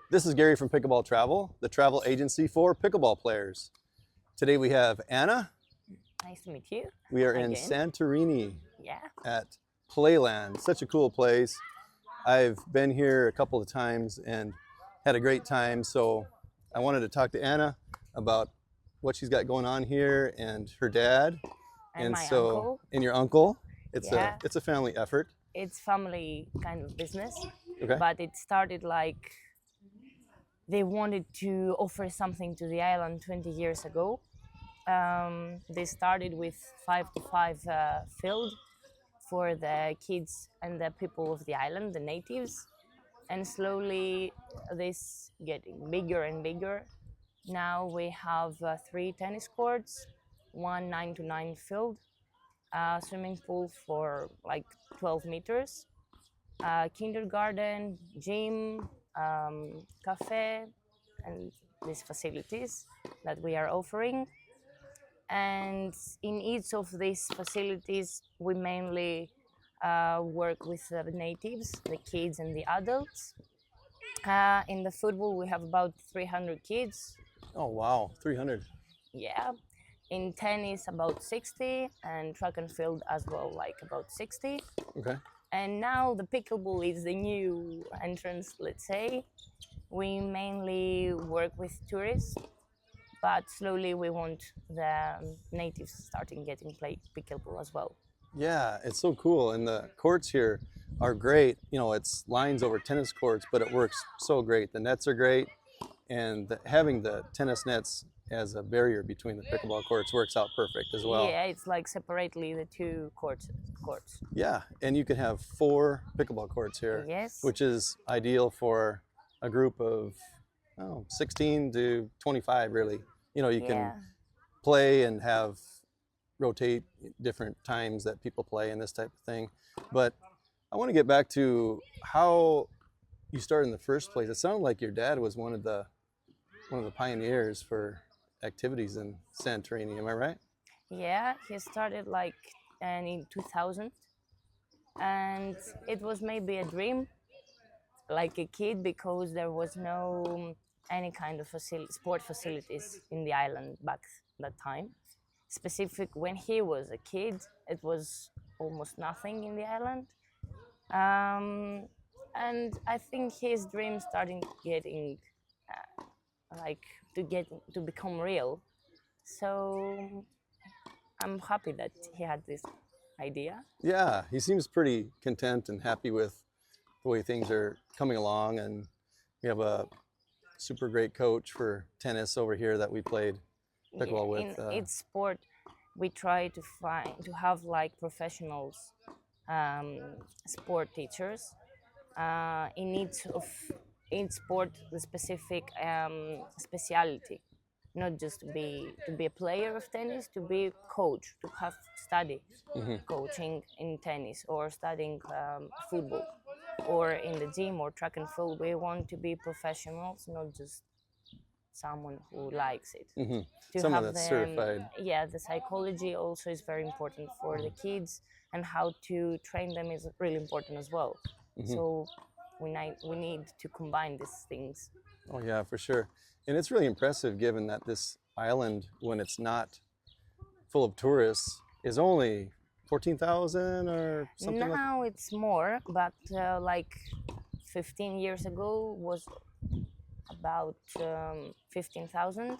This is Gary from Pickleball Travel, the travel agency for pickleball players. Today we have Anna. Nice to meet you. We are in Again. Santorini Yeah. at Playland. Such a cool place. I've been here a couple of times and had a great time, so I wanted to talk to Anna about what she's got going on here and her dad. And my so, uncle. And your uncle. It's Yeah. a family effort. It's family kind of business, Okay. but it started like they wanted to offer something to the island 20 years ago. They started with 5-to-5 field for the kids and the people of the island, the natives, and slowly this getting bigger and bigger. Now we have 3 tennis courts, 1 9-to-9 field, swimming pool for like 12 meters, kindergarten, gym, cafe, and these facilities that we are offering. And in each of these facilities, we mainly work with the natives, the kids and the adults. In the football, we have about 300 kids. Oh, wow, 300. Yeah. In tennis, about 60, and track and field as well, like about 60. Okay. And now the pickleball is the new entrance, let's say. We mainly work with tourists, but slowly we want the natives starting getting play pickleball as well. Yeah, it's so cool. And the courts here are great. You know, it's lines over tennis courts, but it works so great. The nets are great. And having the tennis nets as a barrier between the pickleball courts works out perfect as well. Yeah, it's like separately the two courts. Yeah, and you can have 4 pickleball courts here, Yes. which is ideal for a group of 16 to 25, really. You know, you can play and have rotate different times that people play and this type of thing. But I want to get back to how you started in the first place. It sounded like your dad was one of the pioneers for activities in Santorini. Am I right? Yeah, he started like in 2000, and it was maybe a dream, like a kid, because there was no any kind of sport facilities in the island back that time. Specific when he was a kid, it was almost nothing in the island, and I think his dream started getting like to become real. So I'm happy that he had this idea. Yeah, he seems pretty content and happy with the way things are coming along, and we have a super great coach for tennis over here that we played pickleball with. In each sport, we try to have like professionals, sport teachers. In each sport, the specific speciality, not just to be a player of tennis, to be a coach, to have study coaching in tennis or studying football, or in the gym or track and field. We want to be professionals, not just someone who likes it. To Someone have that's them, certified. Yeah, the psychology also is very important for the kids, and how to train them is really important as well. So we need to combine these things. Oh yeah, for sure. And it's really impressive given that this island, when it's not full of tourists, is only 14,000 or something. Now it's more, but like 15 years ago was about 15,000,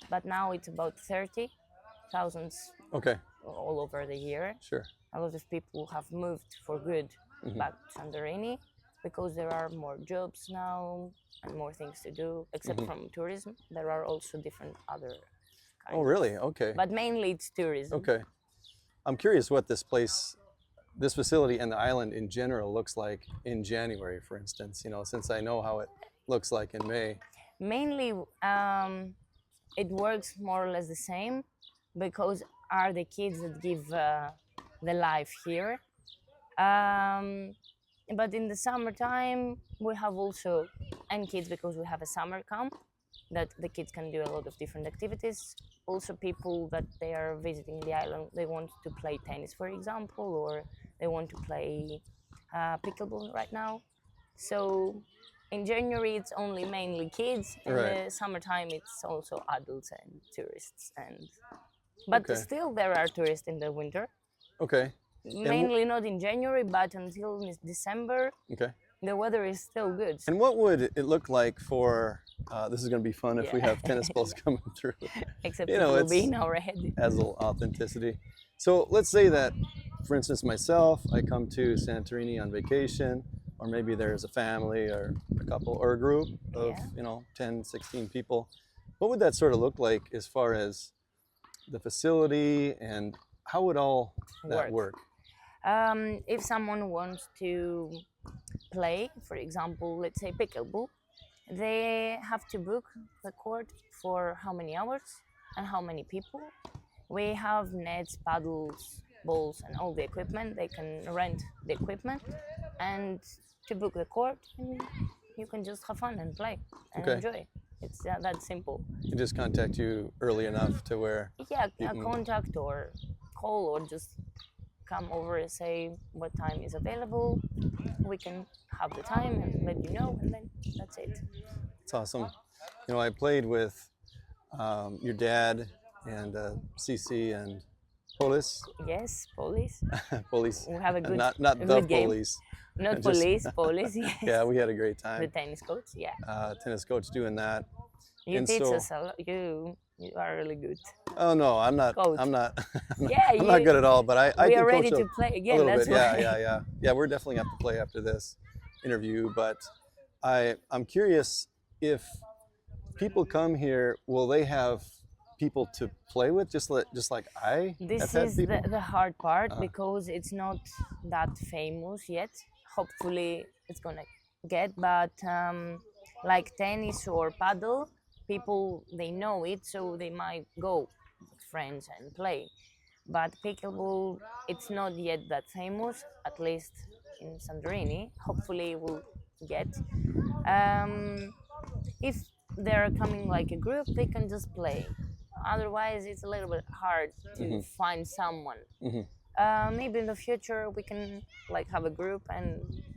but now it's about 30,000. Okay. All over the year. Sure. A lot of people have moved for good back to Santorini because there are more jobs now and more things to do. Except from tourism, there are also different other kinds. Oh, really? Okay. But mainly it's tourism. Okay. I'm curious what this facility and the island in general looks like in January, for instance, you know, since I know how it looks like in May. Mainly, it works more or less the same, because are the kids that give the life here. But in the summertime, we have also, and kids, because we have a summer camp that the kids can do a lot of different activities. Also people that they are visiting the island, they want to play tennis, for example, or they want to play pickleball right now. So in January it's only mainly kids. In Right. the summertime it's also adults and tourists. But Okay. still there are tourists in the winter. Okay. Mainly not in January, but until December, Okay. the weather is still good. And what would it look like for? This is going to be fun if we have tennis balls coming through. Except You it know, will be it's in our head. has a little authenticity. So let's say that, for instance, myself, I come to Santorini on vacation, or maybe there's a family or a couple or a group of, Yeah. 10, 16 people. What would that sort of look like as far as the facility, and how would all that work? If someone wants to play, for example, let's say pickleball, they have to book the court for how many hours and how many people. We have nets, paddles, balls, and all the equipment. They can rent the equipment and to book the court, and you can just have fun and play and Okay. enjoy. It's that simple. You just contact you early enough to where Yeah, you a can... contact or call or just come over and say what time is available. We can have the time and let you know, and then that's it. It's awesome. I played with your dad and Cici and Polis. Yes, police. Polis. We have a good, not a the good game. police. Not Just- police, police. Yes. Yeah, we had a great The time. tennis coach. Yeah. Tennis coach doing that. You And teach so- us a lot. You are really good. Oh no, I'm not. Coach. I'm not. Yeah, I'm not good at all. But I we can are ready coach to play a again. little That's bit. Yeah, why. yeah. We're definitely have to play after this interview. But I'm curious if people come here, will they have people to play with, just like I This have had is people? the hard part Uh-huh. because it's not that famous yet. Hopefully, it's gonna get. But like tennis or paddle, people they know it, so they might go with friends and play. But pickleball, it's not yet that famous, at least in Santorini. Hopefully, it will get. If they're coming like a group, they can just play. Otherwise, it's a little bit hard to find someone. Mhm. Maybe in the future we can like have a group and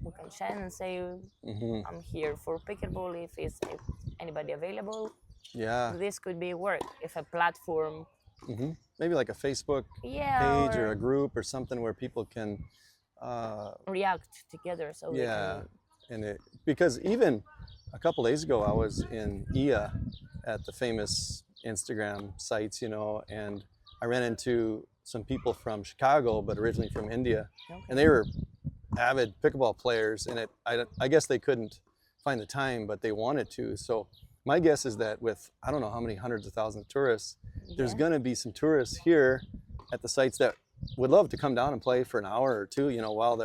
we can chat and say Mhm. I'm here for pickleball if anybody available. Yeah. This could be work if a platform. Maybe like a Facebook Yeah, page or a group or something where people can. react together so they Yeah, can. because even a couple days ago, I was in IA at the famous Instagram sites, and I ran into some people from Chicago, but originally from India, and they were avid pickleball players. And I guess they couldn't find the time, but they wanted to. So my guess is that with I don't know how many hundreds of thousands of tourists, there's going to be some tourists here at the sites that would love to come down and play for an hour or two, while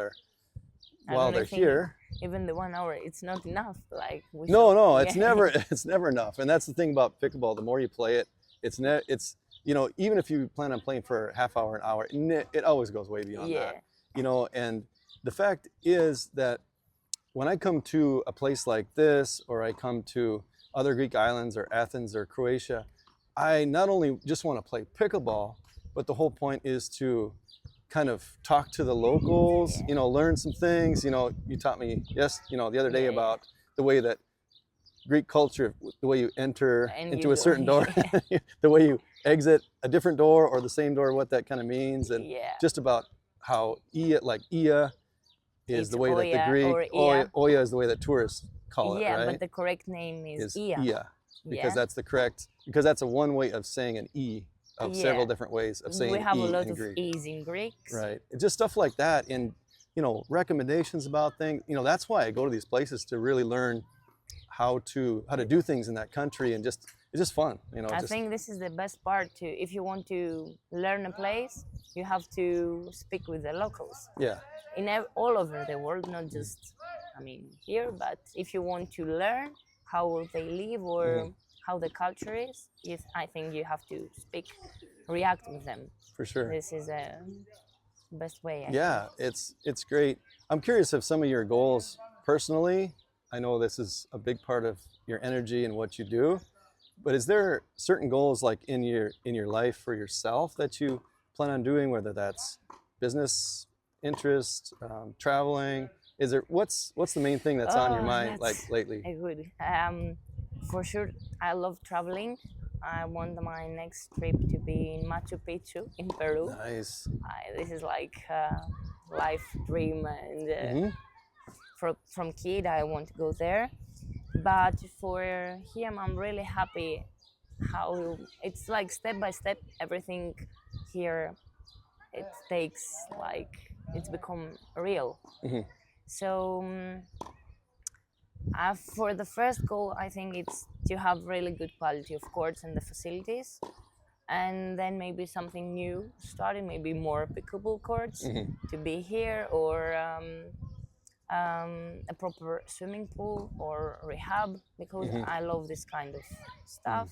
they're here. Even the 1 hour, it's not enough. Like No, it's never enough. And that's the thing about pickleball. The more you play it, it's even if you plan on playing for a half hour, an hour, it always goes way beyond that. And the fact is that when I come to a place like this, or I come to other Greek islands or Athens or Croatia, I not only just want to play pickleball, but the whole point is to kind of talk to the locals, learn some things. You taught me, the other day about the way that Greek culture, the way you enter into a certain door, the way you exit a different door or the same door, what that kind of means, and just about how Ia is It's the way that the Greek, Oya is the way that tourists call it, right? Yeah, but the correct name is Ia. Because that's a one way of saying an E of several different ways of saying we have E a lot in of Greek. E's in Greek. Right. It's just stuff like that, and recommendations about things. That's why I go to these places, to really learn how to do things in that country, and it's just fun. I think this is the best part too. If you want to learn a place, you have to speak with the locals. Yeah. All over the world, not just here, but if you want to learn how they live or how the culture is, I think you have to react with them. For sure. This is the best way. I think. It's great. I'm curious of some of your goals personally. I know this is a big part of your energy and what you do, but is there certain goals like in your life for yourself that you plan on doing, whether that's business interest, traveling, Is there what's the main thing that's on your Oh, mind like that's lately? a good. For sure, I love traveling. I want my next trip to be in Machu Picchu in Peru. Nice. This is like a life dream, and Mm-hmm. from kid I want to go there. But for him, I'm really happy how it's like step by step everything here. It takes like it's become real. Mm-hmm. So for the first goal, I think it's to have really good quality of courts and the facilities, and then maybe something new starting, maybe more pickleball courts Mm-hmm. to be here, or a proper swimming pool or rehab, because Mm-hmm. I love this kind of stuff.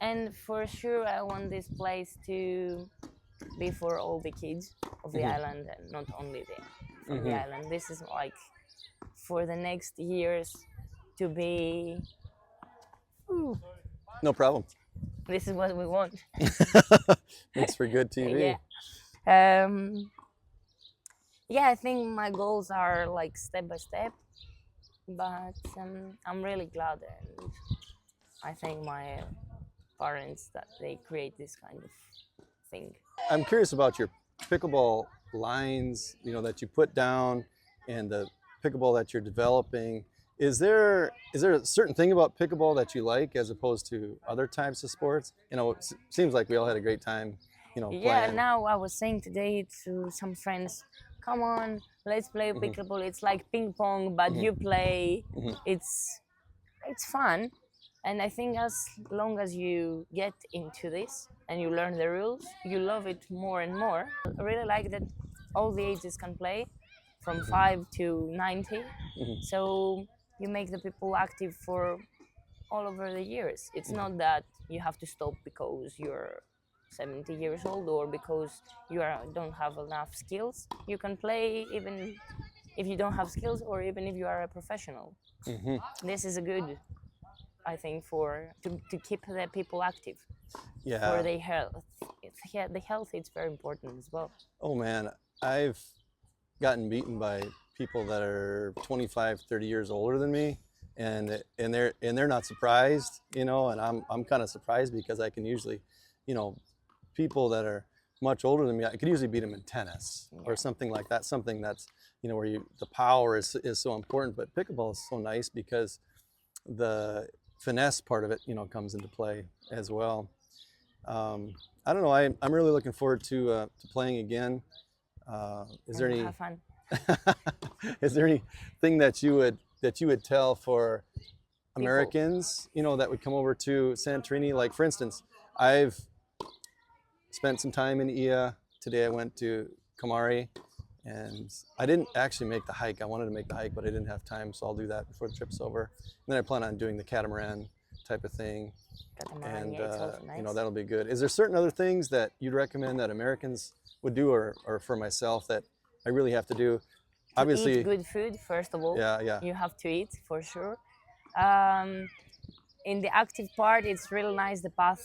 And for sure, I want this place to be for all the kids of the Mm-hmm. island, and not only from the Mm-hmm. island. This is like for the next years to be. Ooh, No problem. this is what we want. Makes for good TV. Yeah. Um, yeah, I think my goals are like step by step, but I'm really glad, and I thank my parents that they create this kind of thing. I'm curious about your pickleball lines, that you put down, and the pickleball that you're developing. Is there a certain thing about pickleball that you like as opposed to other types of sports? It seems like we all had a great time, Yeah, playing. now I was saying today to some friends, come on, let's play Hmm. pickleball. It's like ping pong, but Hmm. you play. Hmm. It's fun, and I think as long as you get into this and you learn the rules, you love it more and more. I really like that all the ages can play, from 5 to 90. Hmm. So you make the people active for all over the years. It's Hmm. not that you have to stop because you're 70 years old, or because don't have enough skills. You can play even if you don't have skills, or even if you are a professional. Hmm. This is a good, I think, to keep the people active for Yeah. their health. Yeah, the health is very important as well. Oh man, I've gotten beaten by people that are 25, 30 years older than me, and they're not surprised, and I'm kind of surprised because I can usually, you know, people that are much older than me, I could usually beat them in tennis or Yeah. something like that, something that's, where the power is so important. But pickleball is so nice because the finesse part of it, comes into play as well. I don't know. I'm really looking forward to playing again. Is there And any have fun. is there anything that you would tell for People. Americans, that would come over to Santorini? Like, for instance, I've spent some time in Ia. Today I went to Kamari, and I didn't actually make the hike. I wanted to make the hike, but I didn't have time, so I'll do that before the trip's over. And then I plan on doing the catamaran type of thing, Catamaran, and yeah, it's also nice. that'll be good. Is there certain other things that you'd recommend that Americans would do, or for myself that I really have to do? To Obviously, eat good food, first of all. yeah, yeah. You have to eat for sure. Um, in the active part, it's really nice the path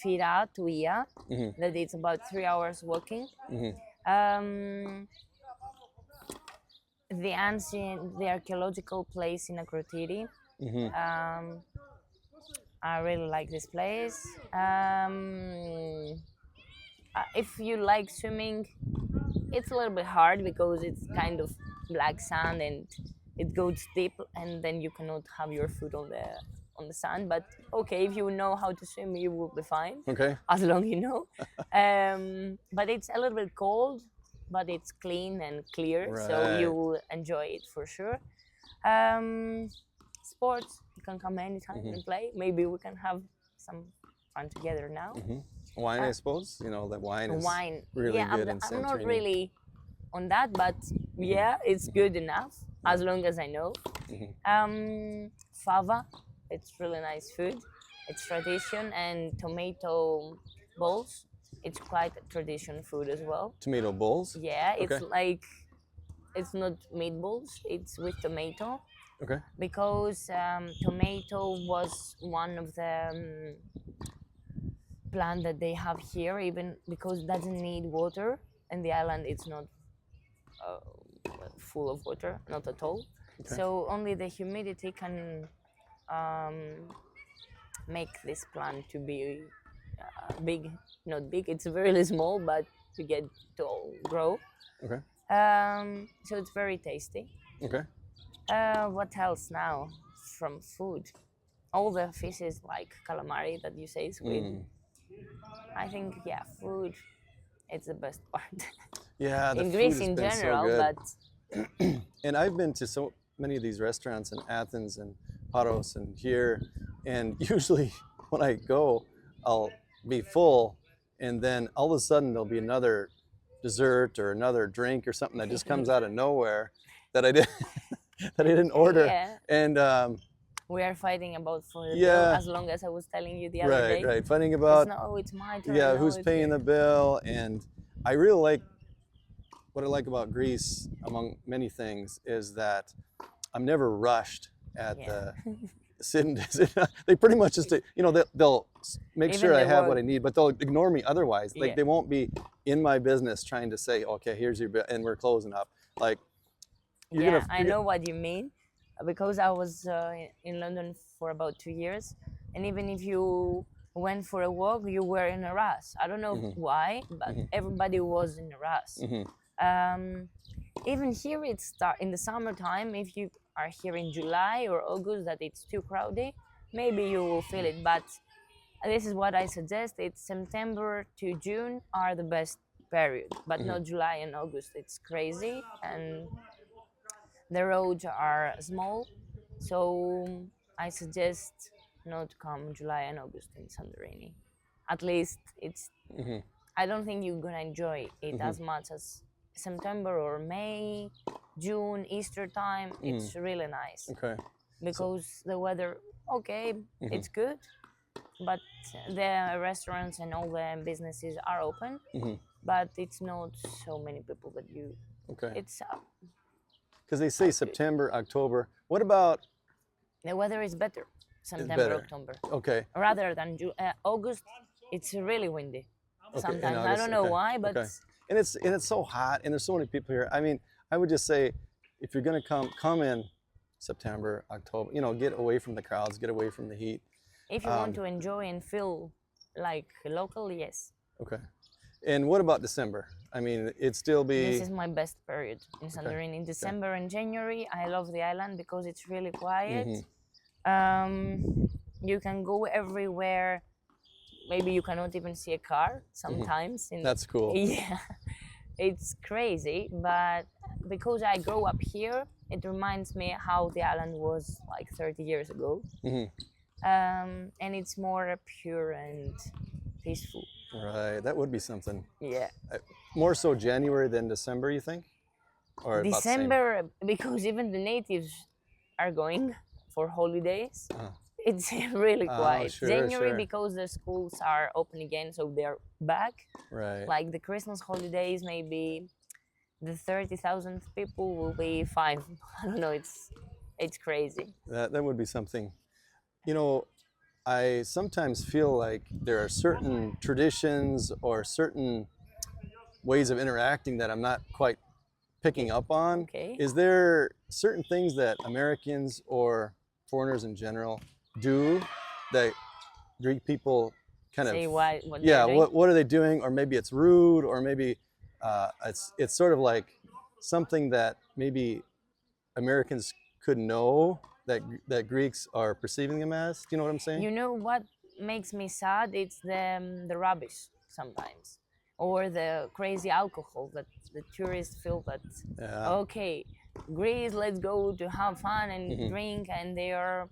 Fira to Ia, Hmm. that it's about 3 hours walking. Hmm. Um, the archaeological place in Akrotiri. Hmm. I really like this place. If you like swimming, it's a little bit hard because it's kind of black sand and it goes deep, and then you cannot have your foot on the sand. But okay, if you know how to swim, you will be fine, Okay. as long you know. But it's a little bit cold, but it's clean and clear, so you Right. will enjoy it for sure. Um, Sports, you can come anytime Mhm. and play. Maybe we can have some fun together now. Hmm. Wine, I suppose. The wine is Wine, really yeah, good in I'm not Santorini. really on that, but yeah, it's good enough as long as I know. Fava, it's really nice food. It's tradition, and tomato balls. It's quite a tradition food as well. Tomato bowls. Yeah, it's Okay. like it's not meatballs. It's with tomato, Okay. because tomato was one of the plant that they have here, even because it doesn't need water, and the island it's not uh, full of water, not at all. Okay. So only the humidity can make this plant to be big, not big, it's really small, but to get to grow. Okay. So it's very tasty. Okay. What else now from food? All the fishes like calamari that you say, squid. I think, yeah, food, it's the best part. Yeah, the In food Greece has in been general, so good. but And I've been to so many of these restaurants in Athens and Paros and here, and usually when I go, I'll be full, and then all of a sudden there'll be another dessert or another drink or something that just comes out of nowhere that I didn't that I didn't order, yeah, and we are fighting about for the bill, yeah, as long as I was telling you the other day. right, fighting It's about not, oh, it's my turn. yeah, no, who's it's paying the your- bill, and I really like what I like about Greece, among many things, is that I'm never rushed at Yeah. the sit. They pretty much just, they'll make Even sure I the have work- what I need, but they'll ignore me otherwise. Like Yeah. they won't be in my business trying to say, okay, here's your bill, and we're closing up. Like you're Yeah, gonna, I know what you mean, because I was in London for about 2 years, and even if you went for a walk, you were in a rush. I don't know why, but everybody was in a rush. Even here, it's in the summertime. If you are here in July or August, that it's too crowded, maybe you will feel it. But this is what I suggest. It's September to June are the best period, but not July and August. It's crazy, and the roads are small, so I suggest not come July and August in Santorini. At least it's. I don't think you're gonna enjoy it as much as September or May, June, Easter time. It's really nice okay, because the weather, okay, it's good, but the restaurants and all the businesses are open, but it's not so many people that you. okay. It's Because they say September, October. What about the weather is better September, better. October, okay? rather than August. It's really windy. Okay, in Sometimes I August, don't know okay, why, but okay. And it's so hot, and there's so many people here. I mean, I would just say, if you're gonna come in September, October, get away from the crowds, get away from the heat. if you want to enjoy and feel like local, yes. Okay. And what about December? I mean, it'd still be. This is my best period in Santorini. In December and January, I love the island because it's really quiet. You can go everywhere. Maybe you cannot even see a car sometimes. That's cool. Yeah, it's crazy. But because I grew up here, it reminds me how the island was like 30 years ago. And it's more pure and peaceful. Right. That would be something. Yeah. More so January than December, you think? Or about the same? December, because even the natives are going for holidays. It's really quiet. sure, January, sure. because the schools are open again, so they're back. Right. Like the Christmas holidays, maybe the 30,000 people will be fine. I don't know. It's crazy. That would be something. I sometimes feel like there are certain traditions or certain ways of interacting that I'm not quite picking up on. Okay. Is there certain things that Americans or foreigners in general do that Greek people kind Say of what yeah, they're doing. what are they doing? Or maybe it's rude, or maybe it's sort of like something that maybe Americans could know that Greeks are perceiving them as. Do you know what I'm saying? You know what makes me sad? It's the rubbish sometimes, or the crazy alcohol that the tourists feel that okay, Greece, let's go to have fun and drink, and they are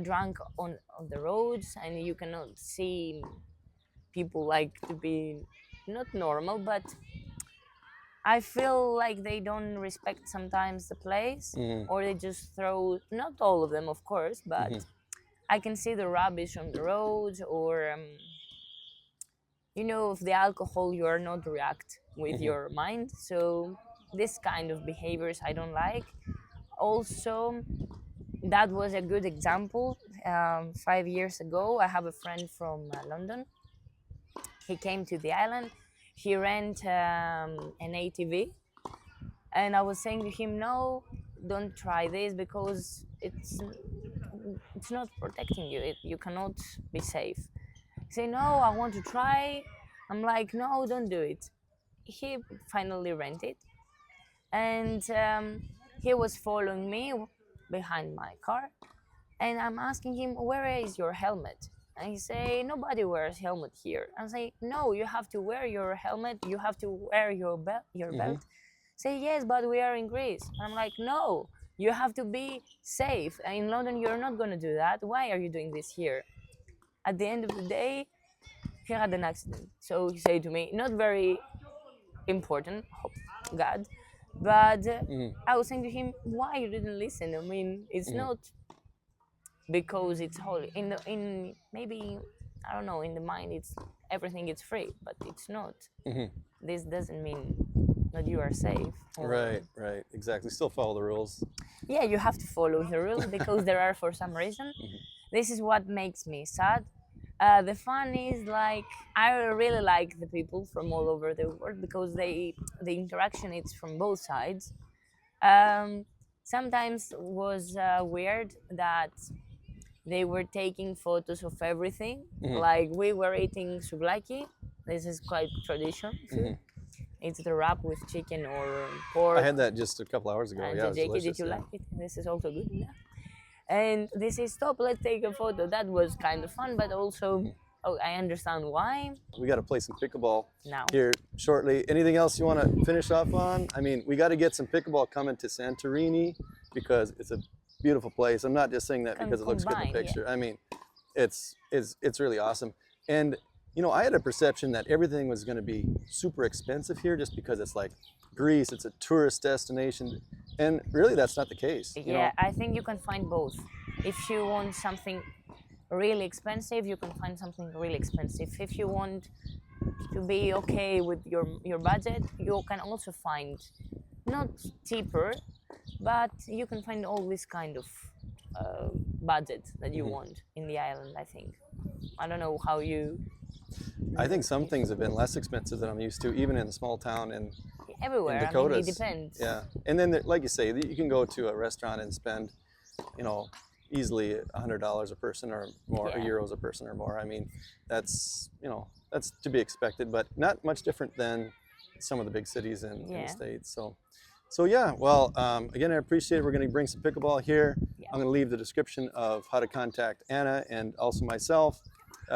drunk on the roads, and you cannot see people like to be not normal, but I feel like they don't respect sometimes the place, or they just throw, not all of them, of course, but I can see the rubbish on the roads, or of the alcohol, you are not react with your mind. So this kind of behaviors I don't like. Also, that was a good example. 5 years ago, I have a friend from London. He came to the island. He rent an ATV, And I was saying to him, no, don't try this because it's not protecting you. You cannot be safe. He said, no, I want to try. I'm like, no, don't do it. He finally rented, and he was following me behind my car, and I'm asking him, where is your helmet? And he say, nobody wears helmet here. I say, no, you have to wear your helmet, you have to wear your belt. Say, yes, but we are in Greece. I'm like, no, you have to be safe. In London, you're not going to do that. Why are you doing this here? At the end of the day, he had an accident. So he said to me, not very important, hope God, but I was saying to him, why you didn't listen? I mean, it's not because it's holy. In maybe, I don't know, in the mind, it's everything is free, but it's not. This doesn't mean that you are safe. Right, exactly. Still follow the rules. Yeah, you have to follow the rules because there are for some reason. This is what makes me sad. The fun is like I really like the people from all over the world because the interaction is from both sides. Sometimes was weird that they were taking photos of everything. Like we were eating souvlaki. This is quite tradition too. It's the wrap with chicken or pork. I had that just a couple hours ago. Yeah, it was delicious. Did you like it? This is also good. Yeah. And they say, stop, let's take a photo. That was kind of fun, but also, I understand why. We got to play some pickleball now here shortly. Anything else you want to finish off on? I mean, we got to get some pickleball coming to Santorini because it's a beautiful place. I'm not just saying that because it looks good in the picture. Yeah. I mean, it's really awesome. And you know, I had a perception that everything was going to be super expensive here just because it's like Greece, it's a tourist destination. And really, that's not the case. Yeah, I think you can find both. If you want something really expensive, you can find something really expensive. If you want to be okay with your budget, you can also find not cheaper, but you can find all this kind of budget that you want in the island, I think. I don't know how you... I think some things have been less expensive than I'm used to, even in a small town in everywhere. Dakotas. I mean, it depends. Yeah, and then like you say, you can go to a restaurant and spend, you know, easily $100 a person or more, or euros a person or more. I mean, that's that's to be expected, but not much different than some of the big cities in the States. So yeah, well, again, I appreciate it. We're going to bring some pickleball here. I'm going to leave the description of how to contact Anna and also myself.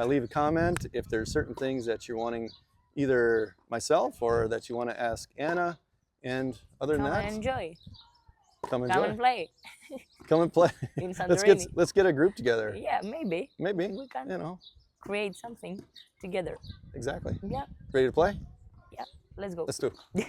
Leave a comment if there's certain things that you're wanting either myself or that you want to ask Anna. And other than that, come and enjoy. Come and play. Come and play. In Santorini. Let's get a group together. Yeah, maybe. Maybe. We can, you know, create something together. Exactly. Yeah. Ready to play? Yeah. Let's go. Let's do it.